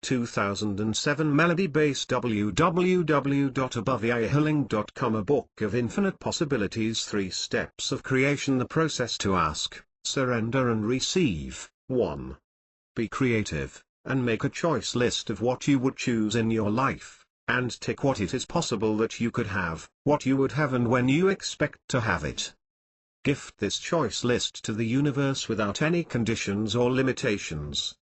2007 Melody Base www.aboveyahilling.com A Book of Infinite Possibilities 3 Steps of Creation The Process to Ask, Surrender and Receive 1. Be creative, and make a choice list of what you would choose in your life, and tick what it is possible that you could have, what you would have and when you expect to have it. Gift this choice list to the universe without any conditions or limitations.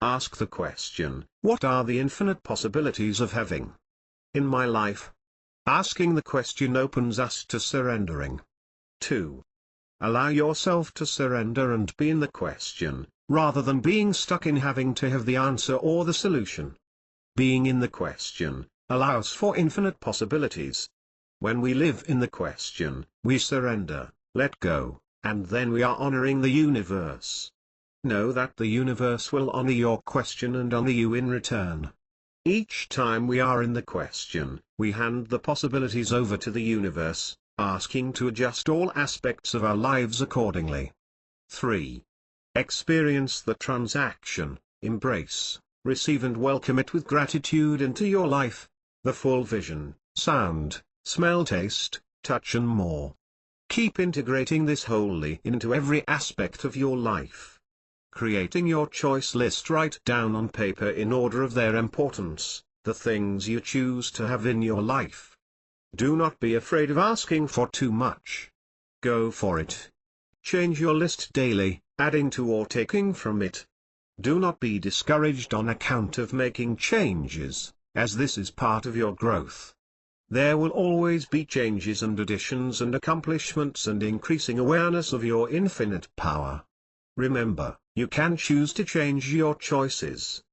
Ask the question, what are the infinite possibilities of having in my life? Asking the question opens us to surrendering. 2. Allow yourself to surrender and be in the question, rather than being stuck in having to have the answer or the solution. Being in the question allows for infinite possibilities. When we live in the question, we surrender, let go, and then we are honoring the universe. Know that the universe will honor your question and honor you in return. Each time we are in the question, we hand the possibilities over to the universe, asking to adjust all aspects of our lives accordingly. 3. Experience the transaction, embrace, receive and welcome it with gratitude into your life, the full vision, sound, smell, taste, touch and more. Keep integrating this wholly into every aspect of your life. Creating your choice list, write down on paper in order of their importance, the things you choose to have in your life. Do not be afraid of asking for too much. Go for it. Change your list daily, adding to or taking from it. Do not be discouraged on account of making changes, as this is part of your growth. There will always be changes and additions and accomplishments and increasing awareness of your infinite power. Remember, you can choose to change your choices.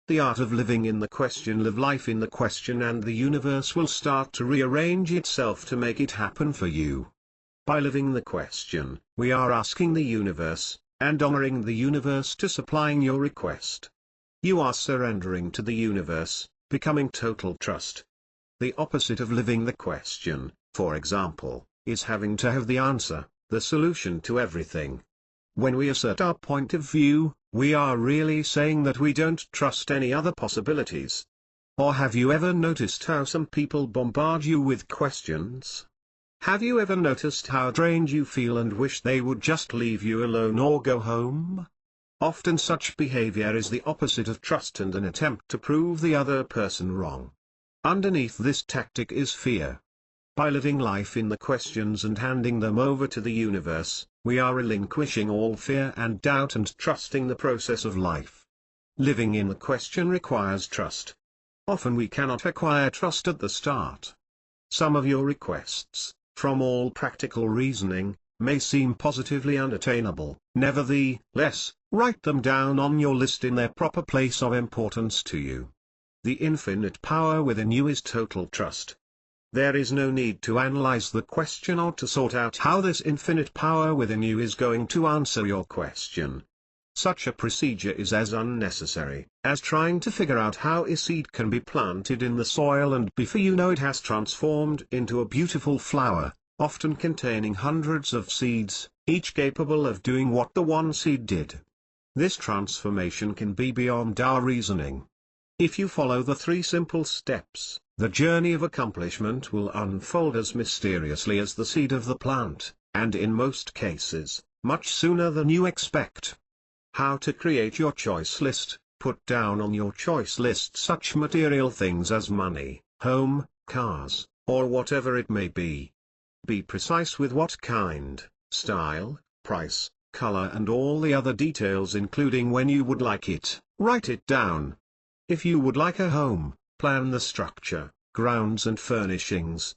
The art of living in the question, live life in the question, and the universe will start to rearrange itself to make it happen for you. By living the question, we are asking the universe, and honoring the universe to supplying your request. You are surrendering to the universe, becoming total trust. The opposite of living the question, for example, is having to have the answer, the solution to everything. When we assert our point of view, we are really saying that we don't trust any other possibilities. Or have you ever noticed how some people bombard you with questions? Have you ever noticed how drained you feel and wish they would just leave you alone or go home? Often such behavior is the opposite of trust and an attempt to prove the other person wrong. Underneath this tactic is fear. By living life in the questions and handing them over to the universe, we are relinquishing all fear and doubt and trusting the process of life. Living in the question requires trust. Often we cannot acquire trust at the start. Some of your requests, from all practical reasoning, may seem positively unattainable. Nevertheless, write them down on your list in their proper place of importance to you. The infinite power within you is total trust. There is no need to analyze the question or to sort out how this infinite power within you is going to answer your question. Such a procedure is as unnecessary as trying to figure out how a seed can be planted in the soil and before you know it has transformed into a beautiful flower, often containing hundreds of seeds, each capable of doing what the one seed did. This transformation can be beyond our reasoning. If you follow the 3 simple steps, the journey of accomplishment will unfold as mysteriously as the seed of the plant, and in most cases, much sooner than you expect. How to create your choice list. Put down on your choice list such material things as money, home, cars, or whatever it may be. Be precise with what kind, style, price, color and all the other details, including when you would like it. Write it down. If you would like a home, plan the structure, grounds and furnishings.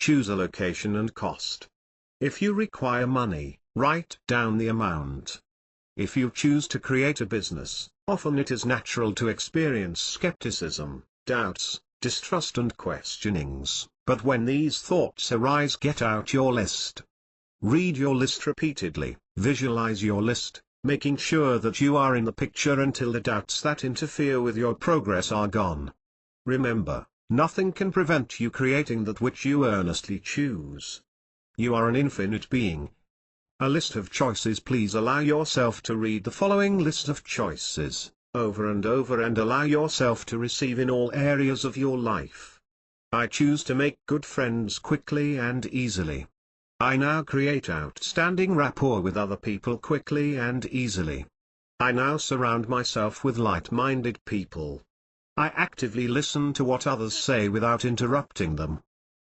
Choose a location and cost. If you require money, write down the amount. If you choose to create a business, often it is natural to experience skepticism, doubts, distrust and questionings, but when these thoughts arise, get out your list. Read your list repeatedly, visualize your list, making sure that you are in the picture until the doubts that interfere with your progress are gone. Remember, nothing can prevent you creating that which you earnestly choose. You are an infinite being. A list of choices. Please allow yourself to read the following list of choices. over and over, and allow yourself to receive in all areas of your life. I choose to make good friends quickly and easily. I now create outstanding rapport with other people quickly and easily. I now surround myself with like-minded people. I actively listen to what others say without interrupting them.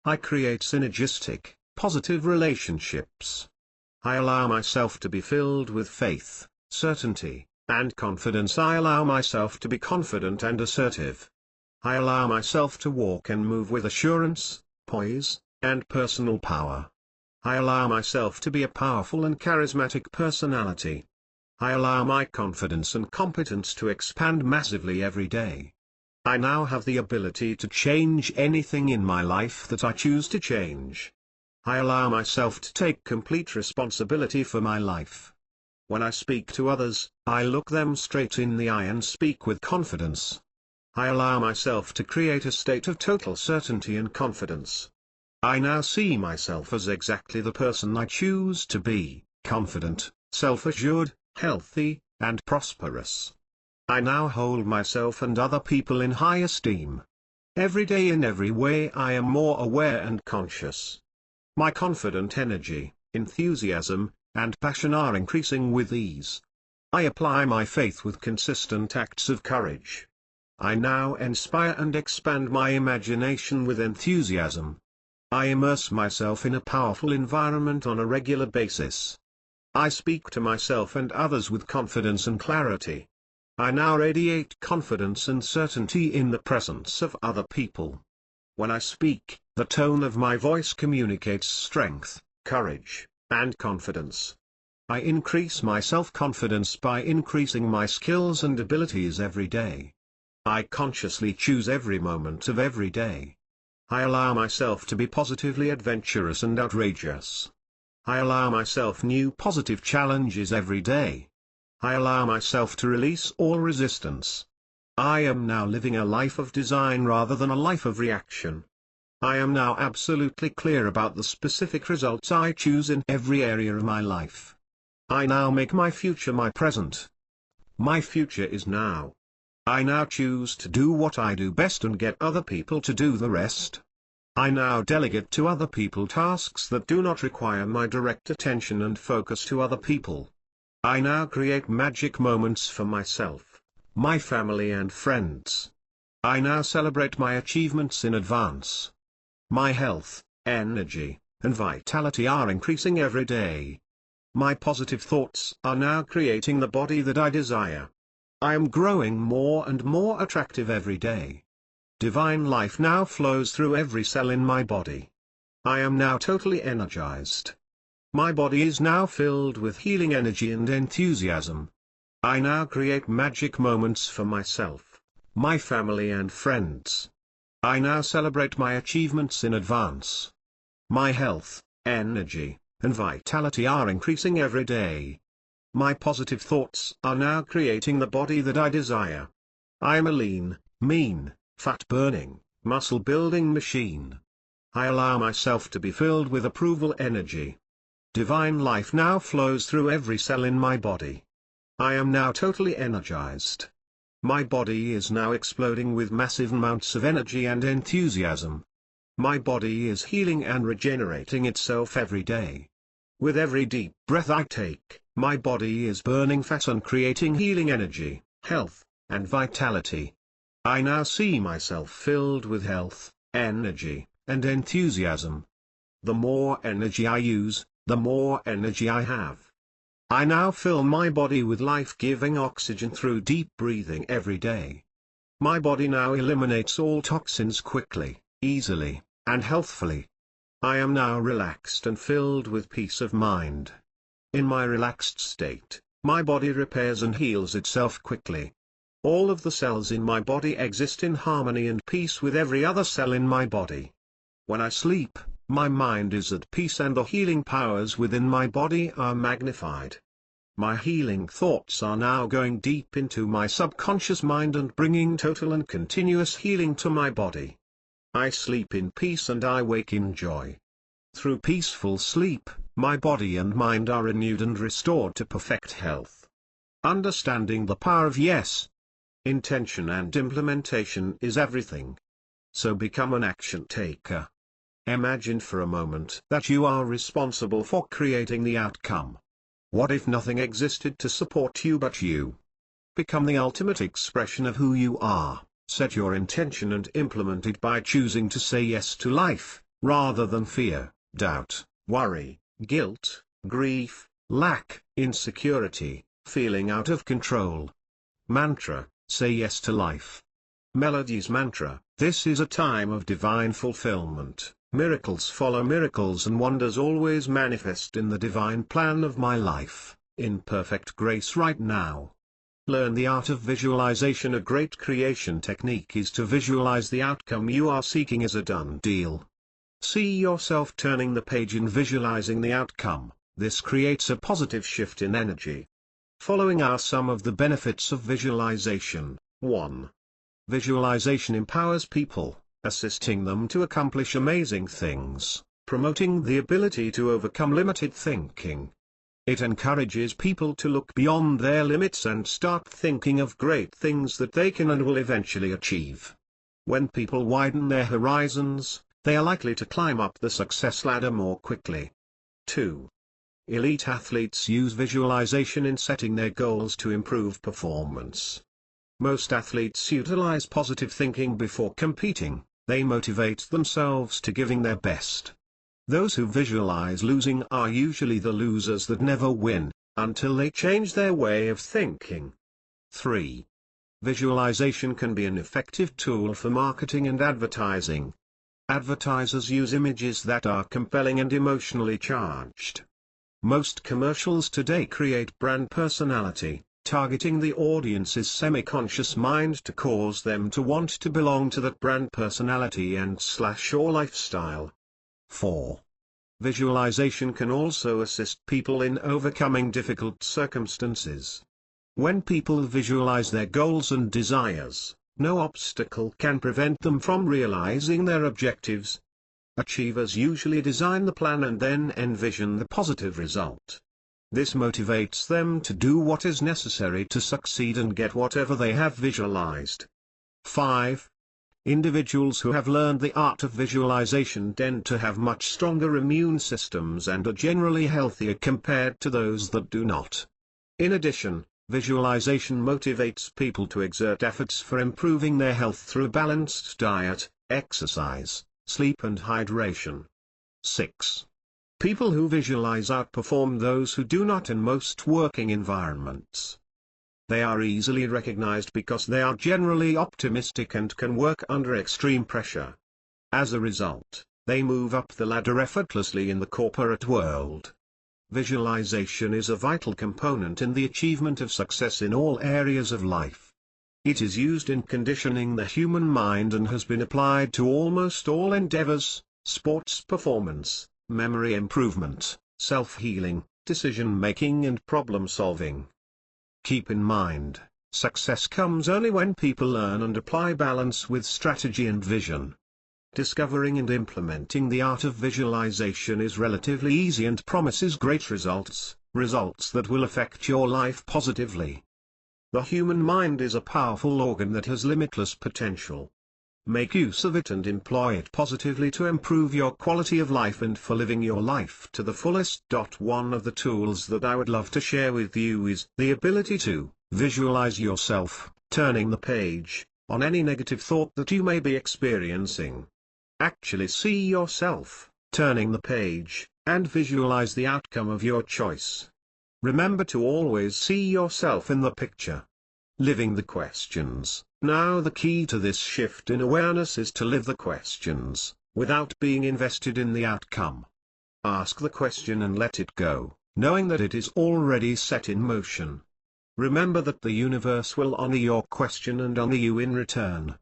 I create synergistic, positive relationships. I allow myself to be filled with faith, certainty, and confidence. I allow myself to be confident and assertive. I allow myself to walk and move with assurance, poise, and personal power. I allow myself to be a powerful and charismatic personality. I allow my confidence and competence to expand massively every day. I now have the ability to change anything in my life that I choose to change. I allow myself to take complete responsibility for my life. When I speak to others, I look them straight in the eye and speak with confidence. I allow myself to create a state of total certainty and confidence. I now see myself as exactly the person I choose to be, confident, self-assured, healthy, and prosperous. I now hold myself and other people in high esteem. Every day in every way I am more aware and conscious. My confident energy, enthusiasm, and passion are increasing with ease. I apply my faith with consistent acts of courage. I now inspire and expand my imagination with enthusiasm. I immerse myself in a powerful environment on a regular basis. I speak to myself and others with confidence and clarity. I now radiate confidence and certainty in the presence of other people. When I speak, the tone of my voice communicates strength, courage, and confidence. I increase my self-confidence by increasing my skills and abilities every day. I consciously choose every moment of every day. I allow myself to be positively adventurous and outrageous. I allow myself new positive challenges every day. I allow myself to release all resistance. I am now living a life of design rather than a life of reaction. I am now absolutely clear about the specific results I choose in every area of my life. I now make my future my present. My future is now. I now choose to do what I do best and get other people to do the rest. I now delegate to other people tasks that do not require my direct attention and focus to other people. I now create magic moments for myself, my family and friends. I now celebrate my achievements in advance. My health, energy, and vitality are increasing every day. My positive thoughts are now creating the body that I desire. I am growing more and more attractive every day. Divine life now flows through every cell in my body. I am now totally energized. My body is now filled with healing energy and enthusiasm. I now create magic moments for myself, my family and friends. I now celebrate my achievements in advance. My health, energy, and vitality are increasing every day. My positive thoughts are now creating the body that I desire. I am a lean, mean, fat-burning, muscle-building machine. I allow myself to be filled with approval energy. Divine life now flows through every cell in my body. I am now totally energized. My body is now exploding with massive amounts of energy and enthusiasm. My body is healing and regenerating itself every day. With every deep breath I take, my body is burning fat and creating healing energy, health, and vitality. I now see myself filled with health, energy, and enthusiasm. The more energy I use, the more energy I have. I now fill my body with life-giving oxygen through deep breathing every day. My body now eliminates all toxins quickly, easily, and healthfully. I am now relaxed and filled with peace of mind. In my relaxed state, my body repairs and heals itself quickly. All of the cells in my body exist in harmony and peace with every other cell in my body. When I sleep, my mind is at peace and the healing powers within my body are magnified. My healing thoughts are now going deep into my subconscious mind and bringing total and continuous healing to my body. I sleep in peace and I wake in joy. Through peaceful sleep, my body and mind are renewed and restored to perfect health. Understanding the power of yes. intention and implementation is everything. So become an action taker. Imagine for a moment that you are responsible for creating the outcome. What if nothing existed to support you but you? Become the ultimate expression of who you are, set your intention and implement it by choosing to say yes to life, rather than fear, doubt, worry, guilt, grief, lack, insecurity, feeling out of control. Mantra: say yes to life. Melody's mantra: this is a time of divine fulfillment. Miracles follow miracles and wonders always manifest in the divine plan of my life, in perfect grace right now. Learn the art of visualization. A great creation technique is to visualize the outcome you are seeking as a done deal. See yourself turning the page and visualizing the outcome. This creates a positive shift in energy. Following are some of the benefits of visualization. 1. Visualization empowers people, assisting them to accomplish amazing things, promoting the ability to overcome limited thinking. It encourages people to look beyond their limits and start thinking of great things that they can and will eventually achieve. When people widen their horizons, they are likely to climb up the success ladder more quickly. 2. Elite athletes use visualization in setting their goals to improve performance. Most athletes utilize positive thinking before competing. They motivate themselves to giving their best. Those who visualize losing are usually the losers that never win, until they change their way of thinking. 3. Visualization can be an effective tool for marketing and advertising. Advertisers use images that are compelling and emotionally charged. Most commercials today create brand personality, targeting the audience's semi-conscious mind to cause them to want to belong to that brand personality and/or lifestyle. 4. Visualization can also assist people in overcoming difficult circumstances. When people visualize their goals and desires, no obstacle can prevent them from realizing their objectives. Achievers usually design the plan and then envision the positive result. This motivates them to do what is necessary to succeed and get whatever they have visualized. 5. Individuals who have learned the art of visualization tend to have much stronger immune systems and are generally healthier compared to those that do not. In addition, visualization motivates people to exert efforts for improving their health through a balanced diet, exercise, sleep and hydration. 6. People who visualize outperform those who do not in most working environments. They are easily recognized because they are generally optimistic and can work under extreme pressure. As a result, they move up the ladder effortlessly in the corporate world. Visualization is a vital component in the achievement of success in all areas of life. It is used in conditioning the human mind and has been applied to almost all endeavors: sports performance, memory improvement, self-healing, decision-making and problem-solving. Keep in mind, success comes only when people learn and apply balance with strategy and vision. Discovering and implementing the art of visualization is relatively easy and promises great results that will affect your life positively. The human mind is a powerful organ that has limitless potential. Make use of it and employ it positively to improve your quality of life and for living your life to the fullest. One of the tools that I would love to share with you is the ability to visualize yourself turning the page on any negative thought that you may be experiencing. Actually see yourself turning the page and visualize the outcome of your choice. Remember to always see yourself in the picture. Living the questions. Now the key to this shift in awareness is to live the questions, without being invested in the outcome. Ask the question and let it go, knowing that it is already set in motion. Remember that the universe will honor your question and honor you in return.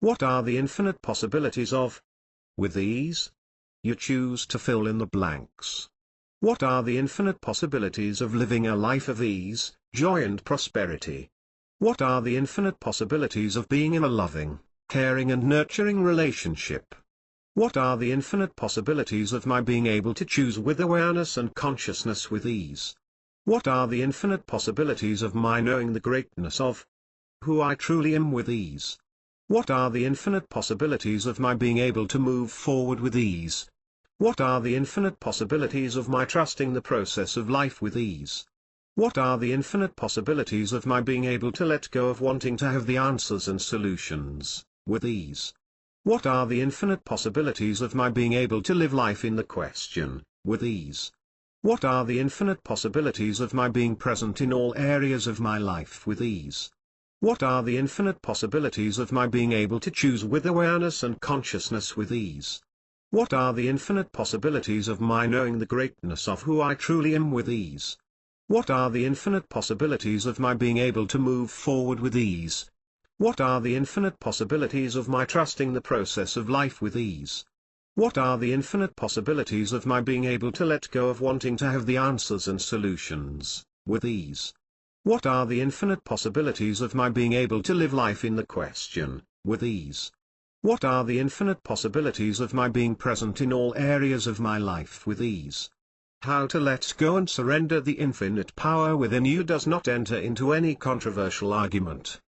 What are the infinite possibilities of? With ease? You choose to fill in the blanks. What are the infinite possibilities of living a life of ease, joy and prosperity? What are the infinite possibilities of being in a loving, caring and nurturing relationship? What are the infinite possibilities of my being able to choose with awareness and consciousness with ease? What are the infinite possibilities of my knowing the greatness of? who I truly am with ease? What are the infinite possibilities of my being able to move forward with ease? What are the infinite possibilities of my trusting the process of life with ease? What are the infinite possibilities of my being able to let go of wanting to have the answers and solutions, with ease? What are the infinite possibilities of my being able to live life in the question, with ease? What are the infinite possibilities of my being present in all areas of my life with ease? What are the infinite possibilities of my being able to choose with awareness and consciousness with ease? What are the infinite possibilities of my knowing the greatness of who I truly am with ease? What are the infinite possibilities of my being able to move forward with ease? What are the infinite possibilities of my trusting the process of life with ease? What are the infinite possibilities of my being able to let go of wanting to have the answers and solutions, with ease? What are the infinite possibilities of my being able to live life in the question, with ease? What are the infinite possibilities of my being present in all areas of my life with ease? How to let go and surrender the infinite power within you does not enter into any controversial argument.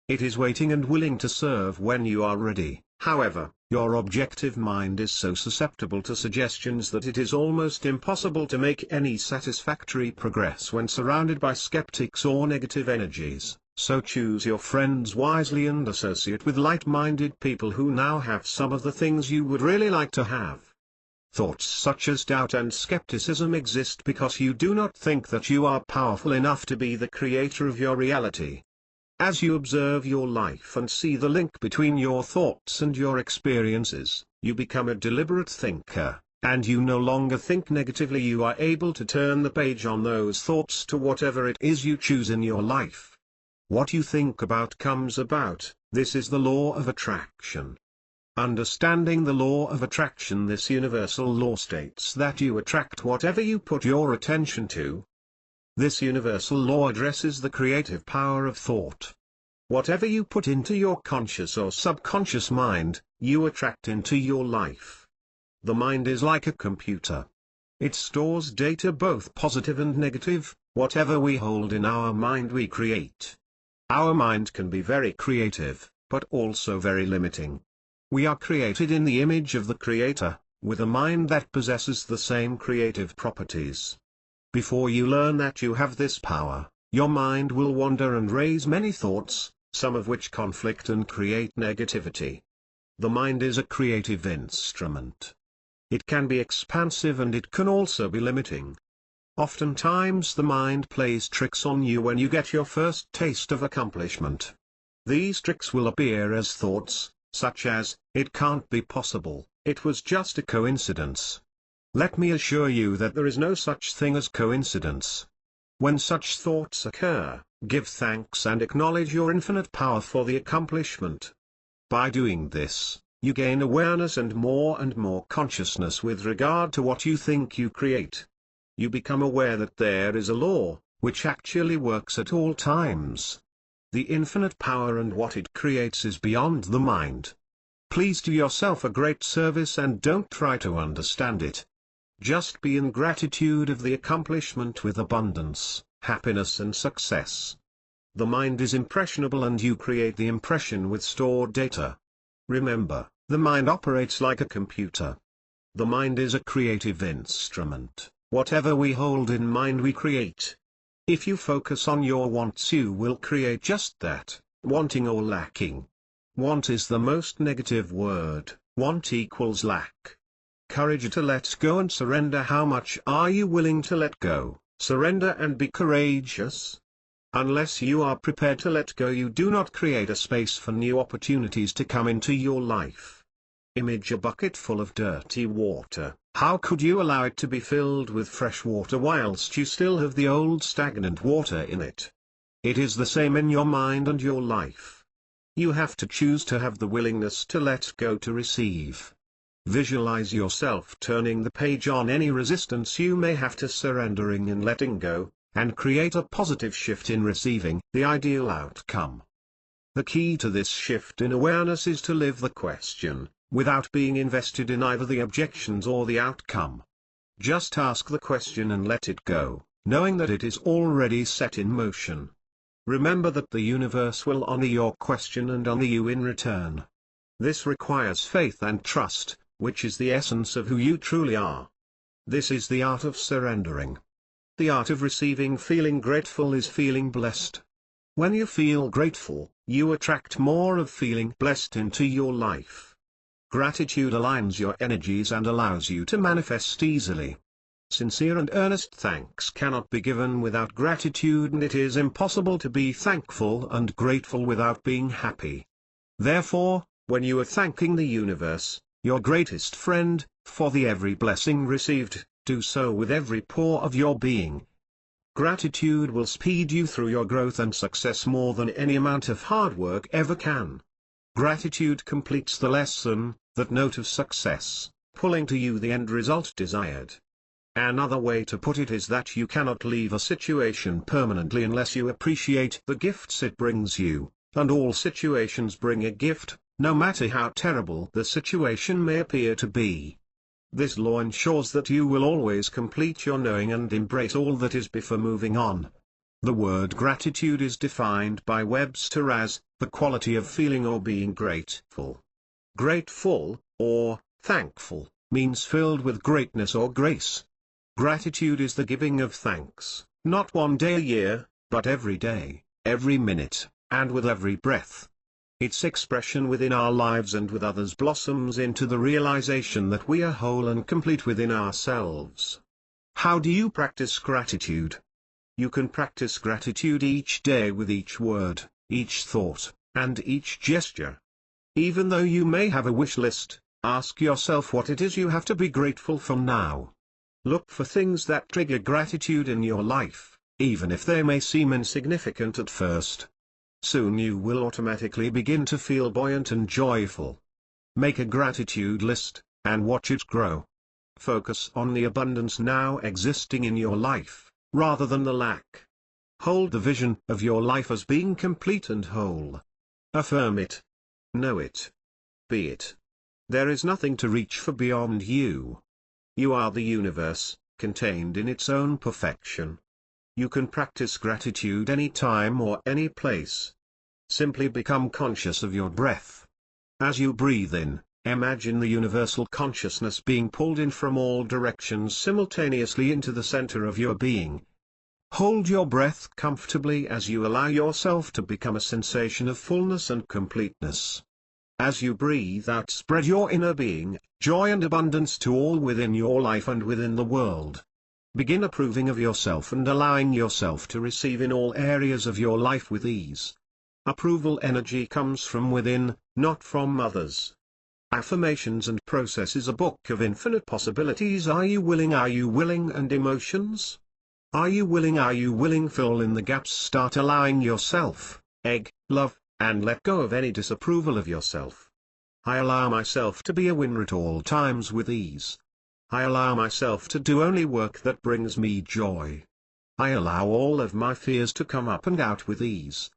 It is waiting and willing to serve when you are ready. However, your objective mind is so susceptible to suggestions that it is almost impossible to make any satisfactory progress when surrounded by skeptics or negative energies. So choose your friends wisely and associate with like-minded people who now have some of the things you would really like to have. Thoughts such as doubt and skepticism exist because you do not think that you are powerful enough to be the creator of your reality. As you observe your life and see the link between your thoughts and your experiences, you become a deliberate thinker, and you no longer think negatively. You are able to turn the page on those thoughts to whatever it is you choose in your life. What you think about comes about. This is the law of attraction. Understanding the law of attraction, this universal law states that you attract whatever you put your attention to. This universal law addresses the creative power of thought. Whatever you put into your conscious or subconscious mind, you attract into your life. The mind is like a computer. It stores data, both positive and negative. Whatever we hold in our mind we create. Our mind can be very creative, but also very limiting. We are created in the image of the Creator, with a mind that possesses the same creative properties. Before you learn that you have this power, your mind will wander and raise many thoughts, some of which conflict and create negativity. The mind is a creative instrument. It can be expansive and it can also be limiting. Oftentimes the mind plays tricks on you when you get your first taste of accomplishment. These tricks will appear as thoughts, such as, "It can't be possible, it was just a coincidence." Let me assure you that there is no such thing as coincidence. When such thoughts occur, give thanks and acknowledge your infinite power for the accomplishment. By doing this, you gain awareness and more consciousness with regard to what you think you create. You become aware that there is a law, which actually works at all times. The infinite power and what it creates is beyond the mind. Please do yourself a great service and don't try to understand it. Just be in gratitude of the accomplishment with abundance, happiness and success. The mind is impressionable and you create the impression with stored data. Remember, the mind operates like a computer. The mind is a creative instrument. Whatever we hold in mind we create. If you focus on your wants you will create just that, wanting or lacking. Want is the most negative word. Want equals lack. Courage to let go and surrender. How much are you willing to let go, surrender and be courageous? Unless you are prepared to let go, you do not create a space for new opportunities to come into your life. Image a bucket full of dirty water. How could you allow it to be filled with fresh water whilst you still have the old stagnant water in it? It is the same in your mind and your life. You have to choose to have the willingness to let go, to receive. Visualize yourself turning the page on any resistance you may have to surrendering and letting go, and create a positive shift in receiving the ideal outcome. The key to this shift in awareness is to live the question, without being invested in either the objections or the outcome. Just ask the question and let it go, knowing that it is already set in motion. Remember that the universe will honor your question and honor you in return. This requires faith and trust, which is the essence of who you truly are. This is the art of surrendering. The art of receiving. Feeling grateful is feeling blessed. When you feel grateful, you attract more of feeling blessed into your life. Gratitude aligns your energies and allows you to manifest easily. Sincere and earnest thanks cannot be given without gratitude, and it is impossible to be thankful and grateful without being happy. Therefore, when you are thanking the universe, your greatest friend, for the every blessing received, do so with every pore of your being. Gratitude will speed you through your growth and success more than any amount of hard work ever can. Gratitude completes the lesson, that note of success, pulling to you the end result desired. Another way to put it is that you cannot leave a situation permanently unless you appreciate the gifts it brings you, and all situations bring a gift, no matter how terrible the situation may appear to be. This law ensures that you will always complete your knowing and embrace all that is before moving on. The word gratitude is defined by Webster as the quality of feeling or being grateful. Grateful, or thankful, means filled with greatness or grace. Gratitude is the giving of thanks, not one day a year, but every day, every minute, and with every breath. Its expression within our lives and with others blossoms into the realization that we are whole and complete within ourselves. How do you practice gratitude? You can practice gratitude each day with each word, each thought, and each gesture. Even though you may have a wish list, ask yourself what it is you have to be grateful for now. Look for things that trigger gratitude in your life, even if they may seem insignificant at first. Soon you will automatically begin to feel buoyant and joyful. Make a gratitude list, and watch it grow. Focus on the abundance now existing in your life, rather than the lack. Hold the vision of your life as being complete and whole. Affirm it. Know it. Be it. There is nothing to reach for beyond you. You are the universe, contained in its own perfection. You can practice gratitude any time or any place. Simply become conscious of your breath. As you breathe in, imagine the universal consciousness being pulled in from all directions simultaneously into the center of your being. Hold your breath comfortably as you allow yourself to become a sensation of fullness and completeness. As you breathe out, spread your inner being, joy and abundance to all within your life and within the world. Begin approving of yourself and allowing yourself to receive in all areas of your life with ease. Approval energy comes from within, not from others. Affirmations and Process is a book of infinite possibilities. Are you willing? Are you willing? And emotions? Are you willing? Are you willing? Fill in the gaps. Start allowing yourself, love, and let go of any disapproval of yourself. I allow myself to be a winner at all times with ease. I allow myself to do only work that brings me joy. I allow all of my fears to come up and out with ease.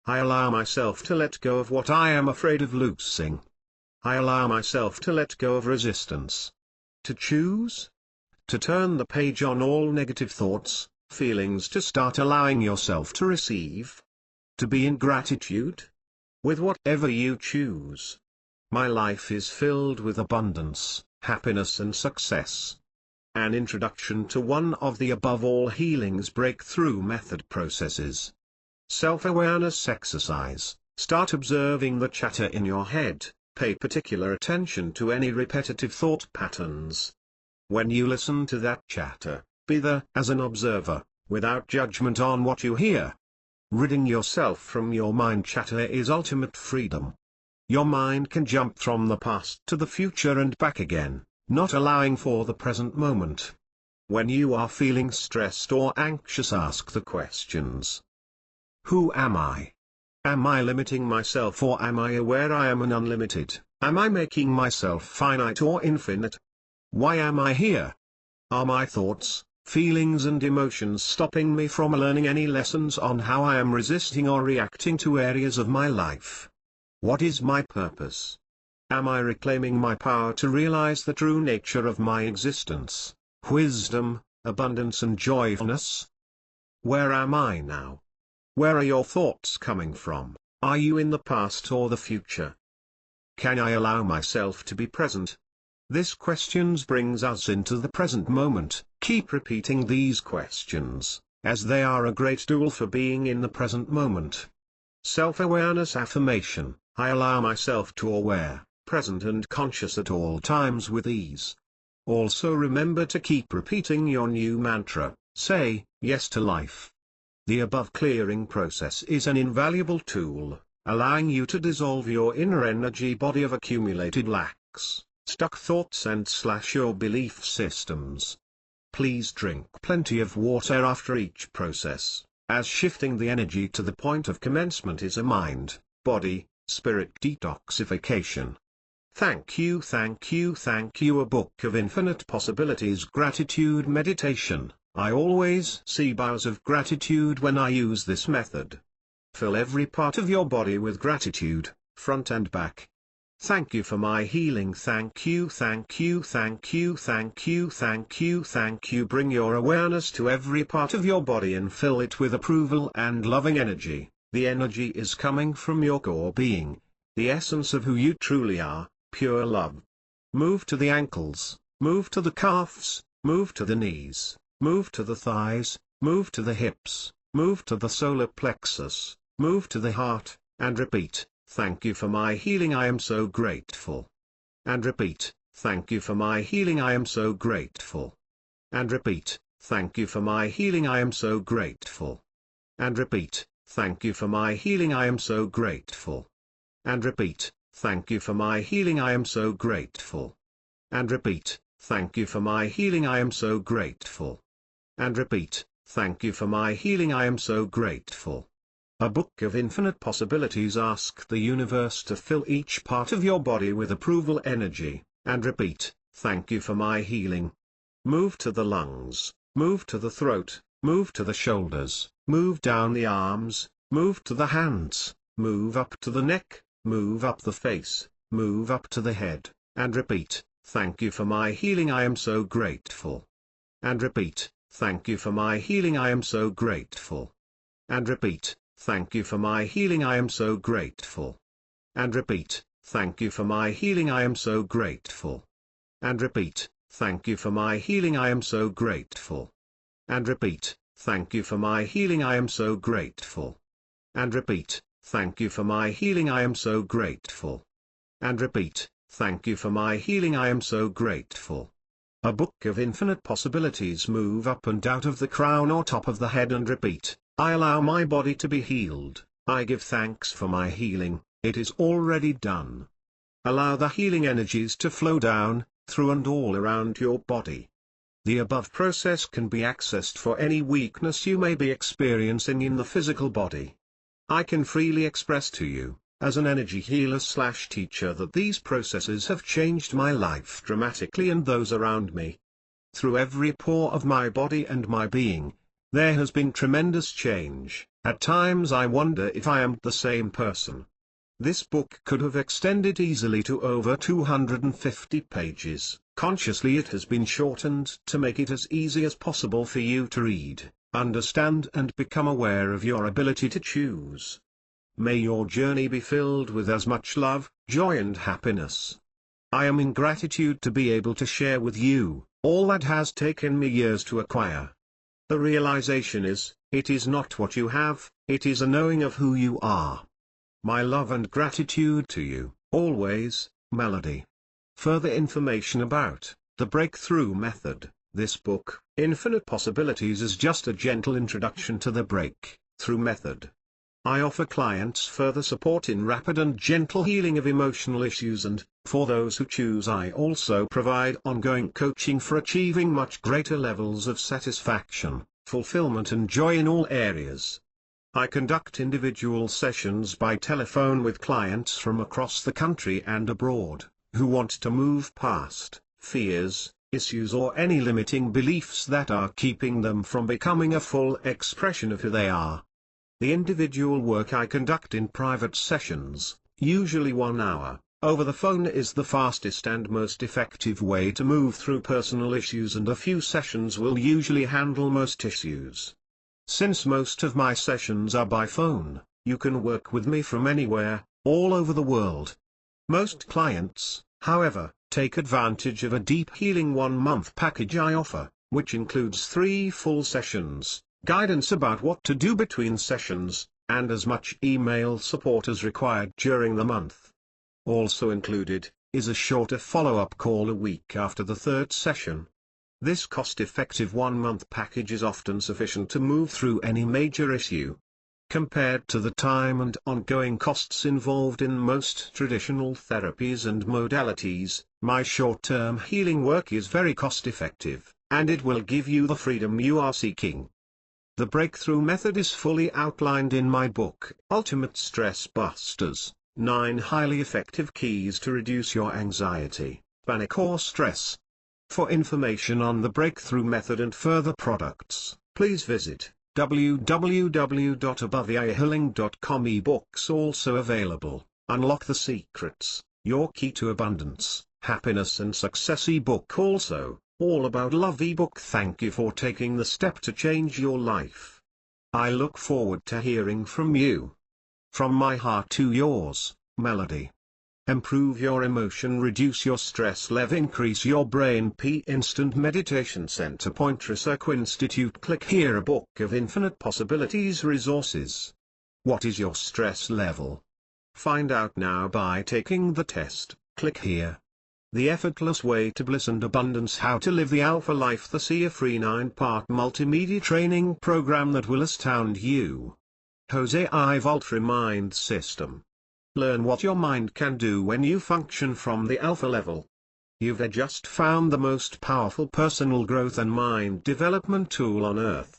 I allow myself to let go of what I am afraid of losing. I allow myself to let go of resistance. To choose? To turn the page on all negative thoughts, feelings. To start allowing yourself to receive. To be in gratitude? With whatever you choose. My life is filled with abundance, happiness and success. An introduction to one of the above all healing's breakthrough method processes. Self-awareness exercise. Start observing the chatter in your head, pay particular attention to any repetitive thought patterns. When you listen to that chatter, be there as an observer, without judgment on what you hear. Ridding yourself from your mind chatter is ultimate freedom. Your mind can jump from the past to the future and back again, not allowing for the present moment. When you are feeling stressed or anxious, ask the questions. Who am I? Am I limiting myself, or am I aware I am an unlimited? Am I making myself finite or infinite? Why am I here? Are my thoughts, feelings and emotions stopping me from learning any lessons on how I am resisting or reacting to areas of my life? What is my purpose? Am I reclaiming my power to realize the true nature of my existence, wisdom, abundance and joyfulness? Where am I now? Where are your thoughts coming from? Are you in the past or the future? Can I allow myself to be present? This questions brings us into the present moment. Keep repeating these questions, as they are a great tool for being in the present moment. Self-awareness affirmation: I allow myself to aware, present and conscious at all times with ease. Also remember to keep repeating your new mantra, say, yes to life. The above clearing process is an invaluable tool, allowing you to dissolve your inner energy body of accumulated lacks, stuck thoughts and / your belief systems. Please drink plenty of water after each process, as shifting the energy to the point of commencement is a mind, body, spirit detoxification. Thank you, thank you, thank you. A Book of Infinite Possibilities Gratitude Meditation. I always see bowls of gratitude when I use this method. Fill every part of your body with gratitude, front and back. Thank you for my healing. Thank you, thank you, thank you, thank you, thank you, thank you. Bring your awareness to every part of your body and fill it with approval and loving energy. The energy is coming from your core being, the essence of who you truly are, pure love. Move to the ankles, move to the calves, move to the knees, move to the thighs, move to the hips, move to the solar plexus, move to the heart, and repeat, thank you for my healing, I am so grateful. And repeat, thank you for my healing, I am so grateful. And repeat, thank you for my healing, I am so grateful. And repeat, thank you for my healing, I am so grateful. And repeat, thank you for my healing, I am so grateful. And repeat, thank you for my healing, I am so grateful. And repeat, thank you for my healing, I am so grateful. A Book of Infinite Possibilities. Ask the universe to fill each part of your body with approval energy, and repeat, thank you for my healing. Move to the lungs, move to the throat, move to the shoulders, move down the arms, move to the hands, move up to the neck, move up the face, move up to the head, and repeat, thank you for my healing, I am so grateful. And repeat, thank you for my healing, I am so grateful. And repeat, thank you for my healing, I am so grateful. And repeat, thank you for my healing, I am so grateful. And repeat, thank you for my healing, I am so grateful. And repeat, thank you for my healing, I am so grateful. And repeat, thank you for my healing, I am so grateful. And repeat, thank you for my healing, I am so grateful. A Book of Infinite Possibilities. Move up and out of the crown or top of the head and repeat, I allow my body to be healed, I give thanks for my healing, it is already done. Allow the healing energies to flow down, through and all around your body. The above process can be accessed for any weakness you may be experiencing in the physical body. I can freely express to you, as an energy healer / teacher, that these processes have changed my life dramatically and those around me. Through every pore of my body and my being, there has been tremendous change. At times I wonder if I am the same person. This book could have extended easily to over 250 pages. Consciously it has been shortened to make it as easy as possible for you to read, understand and become aware of your ability to choose. May your journey be filled with as much love, joy and happiness. I am in gratitude to be able to share with you all that has taken me years to acquire. The realization is, it is not what you have, it is a knowing of who you are. My love and gratitude to you, always, Melody. Further information about the Breakthrough Method. This book, Infinite Possibilities, is just a gentle introduction to the Breakthrough Method. I offer clients further support in rapid and gentle healing of emotional issues, and, for those who choose, I also provide ongoing coaching for achieving much greater levels of satisfaction, fulfillment and joy in all areas. I conduct individual sessions by telephone with clients from across the country and abroad, who want to move past fears, issues or any limiting beliefs that are keeping them from becoming a full expression of who they are. The individual work I conduct in private sessions, usually 1 hour, over the phone, is the fastest and most effective way to move through personal issues, and a few sessions will usually handle most issues. Since most of my sessions are by phone, you can work with me from anywhere, all over the world. Most clients, however, take advantage of a deep healing 1-month package I offer, which includes 3 full sessions, guidance about what to do between sessions, and as much email support as required during the month. Also included is a shorter follow-up call a week after the 3rd session. This cost-effective 1-month package is often sufficient to move through any major issue. Compared to the time and ongoing costs involved in most traditional therapies and modalities, my short-term healing work is very cost-effective, and it will give you the freedom you are seeking. The breakthrough method is fully outlined in my book, Ultimate Stress Busters: 9 Highly Effective Keys to Reduce Your Anxiety, Panic or Stress. For information on the breakthrough method and further products, please visit www.aboveyourhealing.com. Ebooks also available: Unlock the Secrets, Your Key to Abundance, Happiness and Success ebook, also All About Love ebook. Thank you for taking the step to change your life. I look forward to hearing from you. From my heart to yours, Melody. Improve your emotion, reduce your stress level, increase your brain P. Instant Meditation Center Point Research Institute. Click here. A book of infinite possibilities resources. What is your stress level? Find out now by taking the test. Click here. The Effortless Way to Bliss and Abundance: How to Live the Alpha Life. The See a free 9-part multimedia training program that will astound you. Jose Ive Ultra Mind System. Learn what your mind can do when you function from the alpha level. You've just found the most powerful personal growth and mind development tool on earth.